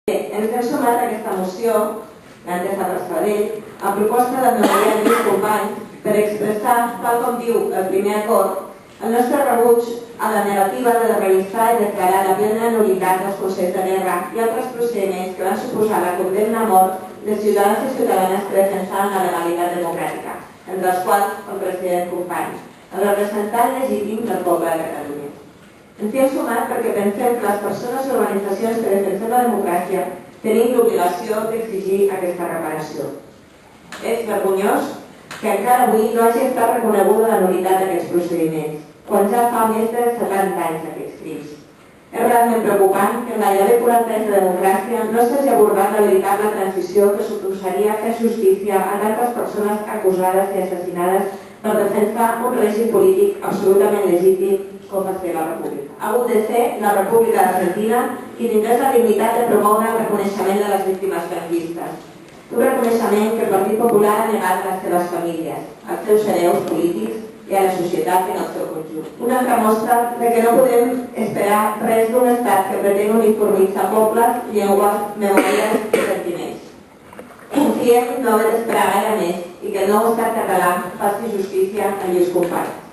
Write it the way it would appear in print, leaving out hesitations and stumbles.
Ens hem sumat a aquesta moció, l'Antesa Passadell, a proposta del meu amic Lluís Company per expressar, tal com diu el primer acord, el nostre rebuig a la negativa de revisar i declarar la plena nul·litat dels consells de guerra i altres procediments que van suposar la condemna a mort de ciutadans i ciutadanes que defensaven la legalitat democràtica, entre els quals el president Company, el representant legítim del poble de Catalunya. Ens hi hem sumat perquè pensem que les persones i organitzacions que defensem la democràcia tenim l'obligació d'exigir aquesta reparació. És vergonyós que encara avui no hagi estat reconeguda la nul·litat d'aquests procediments, quan ja fa més de 70 anys d'aquests crims. És realment preocupant que en gairebé 40 anys de democràcia no s'hagi abordat la veritable transició que suposaria fer justícia a tantes persones acusades i assassinades per defensar un règim polític absolutament legítim com va ser la República. Ha hagut de ser la República d'Argentina qui tingués la dignitat de promoure el reconeixement de les víctimes franquistes. Un reconeixement que el Partit Popular ha negat a les seves famílies, als seus hereus polítics i a la societat en el seu conjunt. Una altra mostra de que no podem esperar res d'un estat que pretén uniformitzar pobles, llengües, memòries i sentiments. Confiem no haver d'esperar gaire més i que el nou estat català faci justícia a Lluís Company.